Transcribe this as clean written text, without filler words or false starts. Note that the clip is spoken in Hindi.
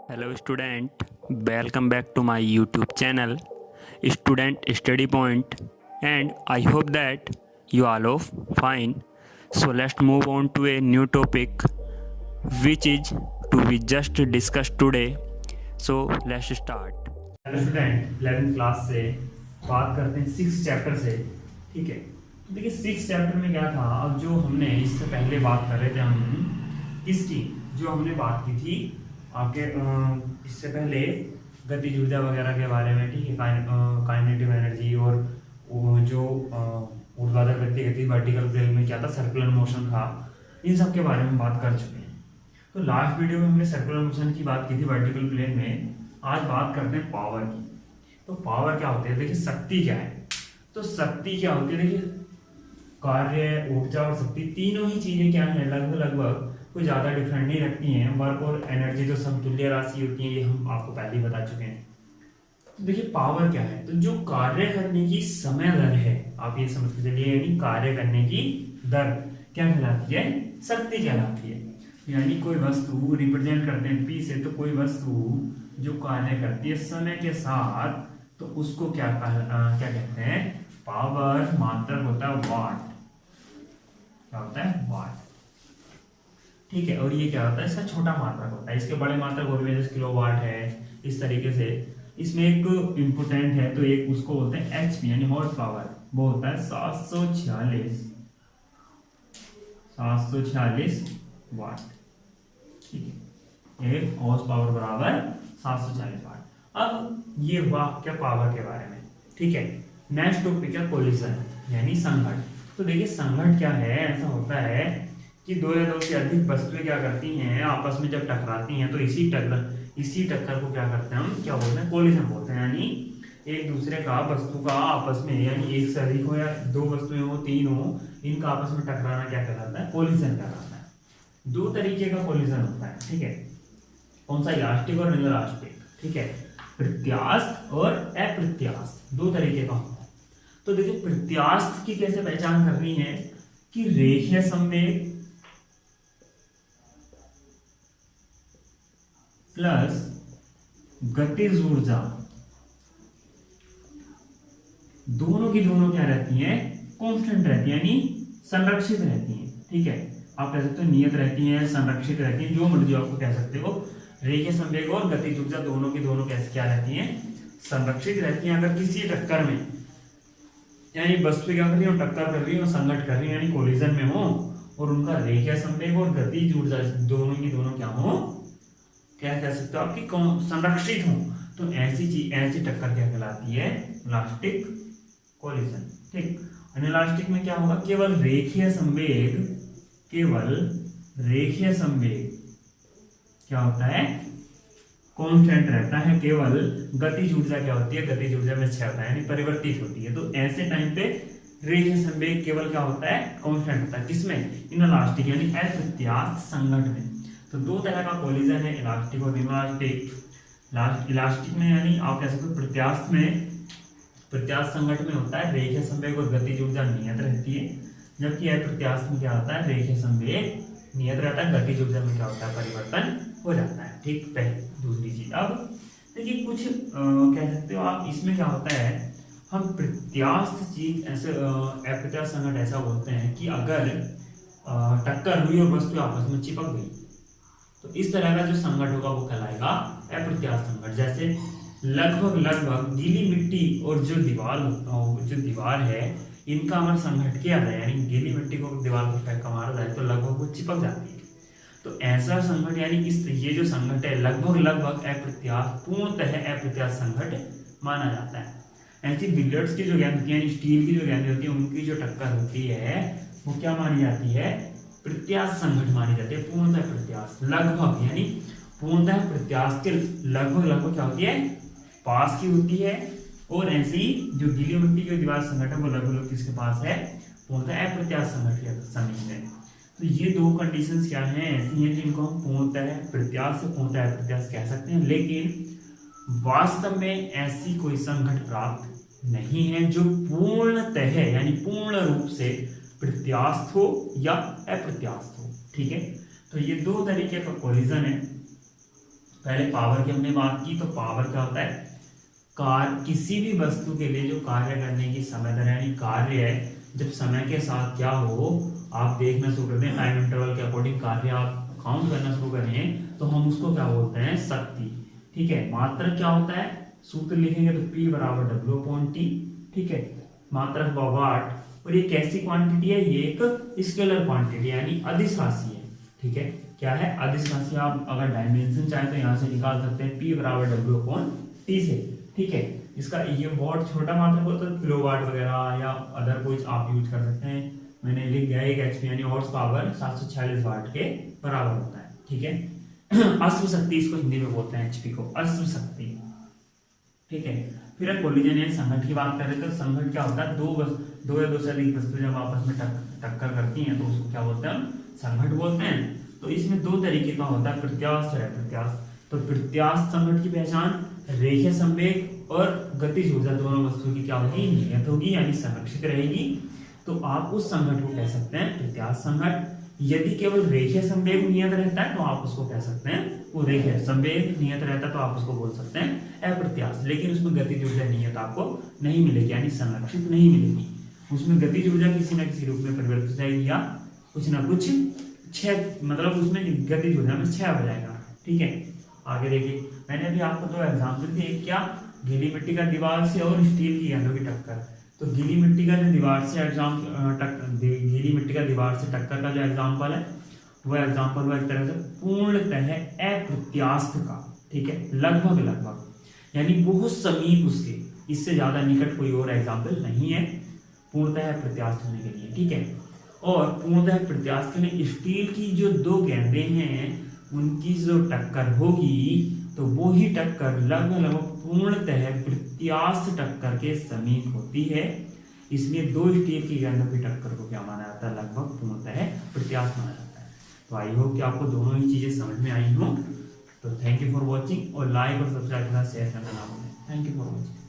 Hello student, welcome back to my YouTube channel Student Study Point, and I hope that you all are fine. So let's move on to a new topic which is to be just discussed today. So let's start. Hello student 11th class से बात करते हैं 6 चैप्टर से। ठीक है, तो देखिए 6 चैप्टर में क्या था। अब जो हमने इससे पहले बात कर रहे थे हम किसकी, जो हमने बात की थी आपके इससे पहले गतिज ऊर्जा वगैरह के बारे में। ठीक है, काइनेटिक एनर्जी और वो जो ऊर्ध्वाधर गति वर्टिकल प्लेन में क्या था, सर्कुलर मोशन था, इन सब के बारे में बात कर चुके हैं। तो लास्ट वीडियो में हमने सर्कुलर मोशन की बात की थी वर्टिकल प्लेन में। आज बात करते हैं पावर की। तो पावर क्या होती है, देखिए शक्ति क्या है। तो शक्ति क्या होती है, देखिए कार्य, ऊर्जा और शक्ति तीनों ही चीजें क्या है, लगभग कोई ज्यादा डिफरेंट नहीं रखती हैं। वर्क और एनर्जी जो समतुल्य राशि होती है, ये हम आपको पहले ही बता चुके हैं। तो देखिए पावर क्या है, तो जो कार्य करने की समय दर है, आप ये समझ के चलिए, यानी कार्य करने की दर क्या कहलाती है, शक्ति कहलाती है। यानी कोई वस्तु रिप्रेजेंट करते हैं पी से, तो कोई वस्तु जो कार्य करती है समय के साथ, तो उसको क्या कहते हैं, पावर। मात्रक होता है वाट, क्या होता है, वाट। ठीक है, और ये क्या होता है, इसका छोटा मात्रक होता है। इसके बड़े मात्रक और भी जैसे किलोवाट है, इस तरीके से। इसमें एक इम्पोर्टेंट है, तो एक उसको बोलते हैं एचपी यानी हॉर्स पावर। वो होता है 746 वाट। ठीक है, एक हॉर्स पावर बराबर 740 वाट। अब ये हुआ क्या, पावर के बारे में। ठीक है, नेक्स्ट टॉपिक है कोलिजन यानी संघट। तो देखिए संघट क्या है, ऐसा होता है कि दो या दो से अधिक वस्तुएं क्या करती हैं, आपस में जब टकराती हैं, तो इसी टक्कर को क्या करते हैं हम, क्या बोलते हैं, कोलिजन बोलते हैं। यानी एक दूसरे का, वस्तु का आपस में, यानी एक से अधिक हो या दो वस्तुएं हो, तीन हो, इनका आपस में टकराना क्या कहलाता है, कोलिजन कहलाता है। दो तरीके का कोलिजन होता है। ठीक है, कौन सा, इलास्टिक और इनलास्टिक। ठीक है, प्रत्यास्थ और अप्रत्यास्थ, दो तरीके का होता है। तो देखिए प्रत्यास्थ की कैसे पहचान करनी है कि रेखीय संवेग प्लस गतिज ऊर्जा दोनों की दोनों क्या रहती हैं, कांस्टेंट रहती है, यानी संरक्षित रहती हैं। ठीक है, आप कह सकते हो नियत रहती हैं, संरक्षित रहती हैं, जो मर्जी आपको कह सकते हो। रेखीय संवेग और गतिज ऊर्जा दोनों की दोनों कैसे क्या रहती हैं, संरक्षित रहती हैं। अगर किसी टक्कर में, यानी वस्तु क्या कर रही हो, टक्कर कर रही हो, संघट कर रही हो, यानी कोलिजन में हो, और उनका रेखीय संवेग और गतिज ऊर्जा दोनों की दोनों क्या हो, क्या कह सकते हो, आपकी संरक्षित हो, तो ऐसी चीज, ऐसी टक्कर क्या कहलाती है, इलास्टिक कोलिजन। ठीक, अनइलास्टिक में क्या होगा, केवल रेखीय संवेग क्या होता है, कांस्टेंट रहता है। केवल गतिज ऊर्जा क्या होती है, गतिज ऊर्जा में क्षय होता है, यानी परिवर्तित होती है। तो ऐसे टाइम पे रेखीय संवेग केवल क्या होता है, कांस्टेंट होता है। किसमें, इनइलास्टिक यानी अप्रत्यास्थ संघट में। तो दो तरह का कोलिजन है, इलास्टिक और इनइलास्टिक। इलास्टिक में यानी आप कह सकते हो प्रत्यास्थ में, प्रत्यास्थ संघट में होता है रेखीय संवेग और गतिज ऊर्जा नियत रहती है, जबकि अप्रत्यास्थ में क्या होता है, रेखीय संवेग नियत रहता है, गतिज ऊर्जा में क्या होता है, परिवर्तन हो जाता है। ठीक, पहली दूसरी चीज। अब देखिए कुछ कह सकते हो आप, इसमें क्या होता है, हम प्रत्यास्थ चीज ऐसे, अप्रत्यास्थ संघट ऐसा बोलते हैं कि अगर टक्कर हुई और वस्तु आपस में चिपक गई, तो इस तरह का जो संघट होगा वो कहलाएगा अप्रत्यास्थ संघट। जैसे लगभग गीली मिट्टी और जो दीवार है, इनका अगर संघट किया जाए, यानी गीली मिट्टी को दीवार को फेंका मारा जाए, तो लगभग वो चिपक जाती है। तो ऐसा संघट, यानी ये जो संघट है लगभग अप्रत्यास्थ, पूर्णतः अप्रत्यास्थ संघट माना जाता है। ऐसी बिलियर्ड्स की जो गेंद होती है, यानी स्टील की जो गेंद होती है, उनकी जो टक्कर होती है वो क्या मानी जाती है, प्रत्यास्थ संघट मानी जाती है। पूर्णतः प्रत्यास्थ, लगभग यानी पूर्णतः प्रत्यास्थ के लगभग क्या होती है, पास की होती है। और ऐसी जो गीली मिट्टी की दीवार संघट है, वो लगभग किसके पास है, पूर्णतः अप्रत्यास्थ संघट के समीप है। तो ये दो कंडीशंस क्या हैं, ऐसी हैं जिनको हम पूर्णतः प्रत्यास्थ से पूर्णतः अप्रत्यास्थ कह सकते हैं। लेकिन वास्तव में ऐसी कोई संघट प्राप्त नहीं है जो पूर्णतः यानी पूर्ण रूप से प्रत्यास्थ हो या अप्रत्यास्थ हो। ठीक है, तो ये दो तरीके का कोलिजन है। पहले पावर की हमने बात की, तो पावर क्या होता है, किसी भी वस्तु के लिए जो कार्य करने की समय दर यानी कार्य है, जब समय के साथ क्या हो, आप देखना शुरू कर दें, टाइम इंटरवल के अकॉर्डिंग कार्य आप काउंट करना शुरू करें, तो हम उसको क्या बोलते हैं, शक्ति। ठीक है, मात्रक क्या होता है, सूत्र लिखेंगे तो P बराबर W/T। ठीक है, मात्रक वाट, और ये कैसी क्वांटिटी है, ये एक स्केलर क्वांटिटी यानी अदिश राशि है। ठीक है, क्या है, अदिश राशि। आप अगर डायमेंशन चाहे तो यहाँ से निकाल सकते हैं, P बराबर W/T से। ठीक है, इसका ये वाट छोटा मात्रक हो तो किलोवाट वगैरह या अदर कोई आप यूज कर सकते हैं। मैंने लिख दिया एक HP यानी हॉर्स पावर 746 वाट के बराबर होता है। ठीक है, अश्व शक्ति इसको हिंदी में बोलते हैं, HP को अश्व शक्ति। ठीक है, फिर कोलिजन यानी संघट की बात करें तो संघट क्या होता है, दो या दो से अधिक वस्तु जब आपस में टक्कर करती हैं तो उसको क्या बोलते हैं, संघट बोलते हैं। तो इसमें दो तरीके का होता है, प्रत्यास्थ और अप्रत्यास्थ। तो प्रत्यास्थ संघट की पहचान रेखीय संवेग और गतिज ऊर्जा दोनों वस्तुओं की क्या होगी, नियत होगी यानी संरक्षित रहेगी। तो आप उस संघट को कह सकते हैं प्रत्यास्थ संघट। यदि केवल रेखीय संवेग नियत रहता है तो आप उसको कह सकते हैं, वो रेखीय संवेग नियत रहता है तो आप उसको बोल सकते हैं अप्रत्यास्थ। लेकिन उसमें गतिज ऊर्जा नियत आपको नहीं मिलेगी यानी संरक्षित नहीं मिलेगी। उसमें गतिज ऊर्जा किसी न किसी रूप में परिवर्तित हो जाएगी या कुछ ना कुछ क्षय, मतलब उसमें गतिज ऊर्जा में क्षय हो जाएगा। ठीक है, आगे देखिए, मैंने अभी आपको दो एग्जाम्पल दिए, एक क्या, गीली मिट्टी का दीवार से और स्टील की गेंदों की टक्कर। तो गीली मिट्टी का जो दीवार से गीली मिट्टी का दीवार से टक्कर का जो एग्जाम्पल है, वह एग्जाम्पल वो एक तरह से पूर्णतः अप्रत्यास्थ का। ठीक है, लगभग यानी बहुत समीप उसके, इससे ज्यादा निकट कोई और एग्जाम्पल नहीं है पूर्णतः प्रत्यास्थ होने के लिए। ठीक है, और पूर्णतः प्रत्यास्थ के लिए स्टील की जो दो गेंदें हैं उनकी जो टक्कर होगी तो वो ही टक्कर लगभग पूर्णतः प्रत्यास्थ टक्कर के समीप होती है। इसलिए दो स्टील की गेंदों की टक्कर को क्या माना जाता है, लगभग पूर्णतः प्रत्यास्थ माना जाता है। तो आई होप कि आपको दोनों ही चीजें समझ में आई हो। तो थैंक यू फॉर वॉचिंग, और लाइक और सब्सक्राइब का शेयर करना ना भूलें। Thank you for watching.